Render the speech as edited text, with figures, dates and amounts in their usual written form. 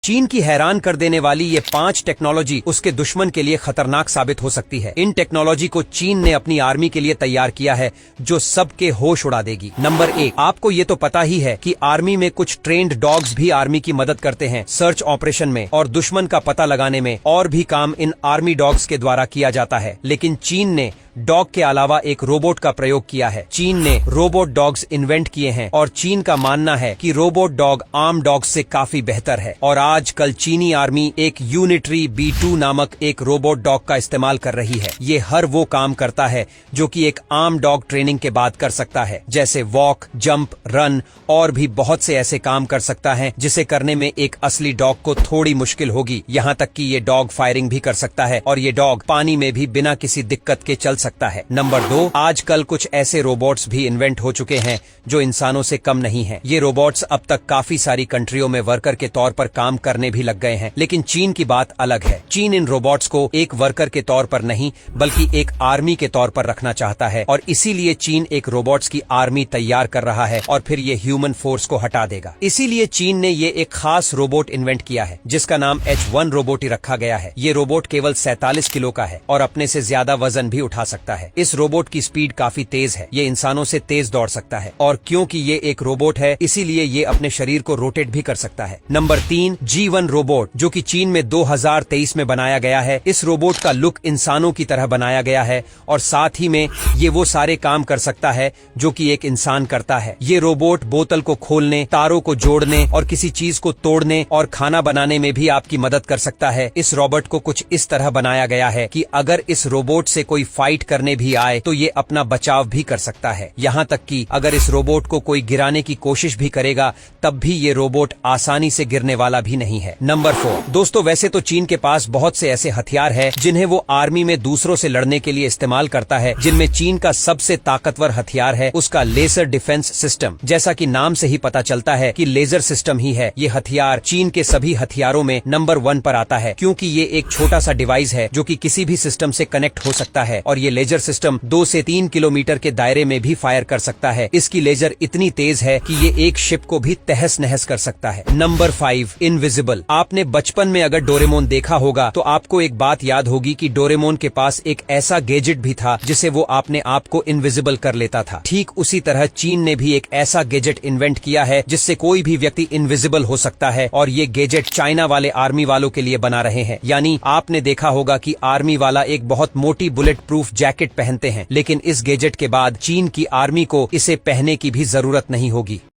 चीन की हैरान कर देने वाली ये 5 टेक्नोलॉजी उसके दुश्मन के लिए खतरनाक साबित हो सकती है। इन टेक्नोलॉजी को चीन ने अपनी आर्मी के लिए तैयार किया है जो सबके होश उड़ा देगी। नंबर 1, आपको ये तो पता ही है कि आर्मी में कुछ ट्रेन्ड डॉग्स भी आर्मी की मदद करते हैं सर्च ऑपरेशन में और दुश्मन का पता लगाने में। और भी काम इन आर्मी डॉग्स के द्वारा किया जाता है, लेकिन चीन ने डॉग के अलावा एक रोबोट का प्रयोग किया है। चीन ने रोबोट डॉग्स इन्वेंट किए हैं और चीन का मानना है कि रोबोट डॉग आर्म डॉग से काफी बेहतर है। और आजकल चीनी आर्मी एक यूनिट्री B2 नामक एक रोबोट डॉग का इस्तेमाल कर रही है। ये हर वो काम करता है जो कि एक आर्म डॉग ट्रेनिंग के बाद कर सकता है, जैसे वॉक, जंप, रन और भी बहुत से ऐसे काम कर सकता है जिसे करने में एक असली डॉग को थोड़ी मुश्किल होगी। यहाँ तक कि ये डॉग फायरिंग भी कर सकता है और ये डॉग पानी में भी बिना किसी दिक्कत के चल सकता है। नंबर 2, आजकल कुछ ऐसे रोबोट्स भी इन्वेंट हो चुके हैं जो इंसानों से कम नहीं हैं। ये रोबोट्स अब तक काफी सारी कंट्रियों में वर्कर के तौर पर काम करने भी लग गए हैं, लेकिन चीन की बात अलग है। चीन इन रोबोट्स को एक वर्कर के तौर पर नहीं बल्कि एक आर्मी के तौर पर रखना चाहता है और इसीलिए चीन एक रोबोट्स की आर्मी तैयार कर रहा है और फिर ये ह्यूमन फोर्स को हटा देगा। इसीलिए चीन ने ये एक खास रोबोट इन्वेंट किया है जिसका नाम H1 रोबोट ही रखा गया है। ये रोबोट केवल 47 किलो का है और अपने से ज्यादा वजन भी उठा सकता है। इस रोबोट की स्पीड काफी तेज है, ये इंसानों से तेज दौड़ सकता है और क्योंकि ये एक रोबोट है इसीलिए ये अपने शरीर को रोटेट भी कर सकता है। नंबर 3, G1 रोबोट जो कि चीन में 2023 में बनाया गया है। इस रोबोट का लुक इंसानों की तरह बनाया गया है और साथ ही में ये वो सारे काम कर सकता है जो कि एक इंसान करता है। ये रोबोट बोतल को खोलने, तारों को जोड़ने और किसी चीज को तोड़ने और खाना बनाने में भी आपकी मदद कर सकता है। इस रोबोट को कुछ इस तरह बनाया गया है कि अगर इस रोबोट से कोई फाइट करने भी आए तो ये अपना बचाव भी कर सकता है। यहाँ तक कि अगर इस रोबोट को कोई गिराने की कोशिश भी करेगा तब भी ये रोबोट आसानी से गिरने वाला भी नहीं है। नंबर 4, दोस्तों वैसे तो चीन के पास बहुत से ऐसे हथियार है जिन्हें वो आर्मी में दूसरों से लड़ने के लिए इस्तेमाल करता है, जिनमें चीन का सबसे ताकतवर हथियार है उसका लेजर डिफेंस सिस्टम। जैसा कि नाम से ही पता चलता है कि लेजर सिस्टम ही है ये हथियार चीन के सभी हथियारों में नंबर 1 पर आता है, क्योंकि ये एक छोटा सा डिवाइस है जो कि किसी भी सिस्टम से कनेक्ट हो सकता है और ये लेजर सिस्टम 2 से 3 किलोमीटर के दायरे में भी फायर कर सकता है। इसकी लेजर इतनी तेज है कि ये एक शिप को भी तहस नहस कर सकता है। Number 5, invisible. आपने बचपन में अगर डोरेमोन देखा होगा तो आपको एक बात याद होगी कि डोरेमोन के पास एक ऐसा गैजेट भी था जिसे वो अपने आप को इनविजिबल कर लेता था। ठीक उसी तरह चीन ने भी एक ऐसा गैजेट इन्वेंट किया है जिससे कोई भी व्यक्ति इनविजिबल हो सकता है और ये गैजेट चाइना वाले आर्मी वालों के लिए बना रहे हैं। यानी आपने देखा होगा कि आर्मी वाला एक बहुत मोटी बुलेट प्रूफ जैकेट पहनते हैं, लेकिन इस गैजेट के बाद चीन की आर्मी को इसे पहनने की भी जरूरत नहीं होगी।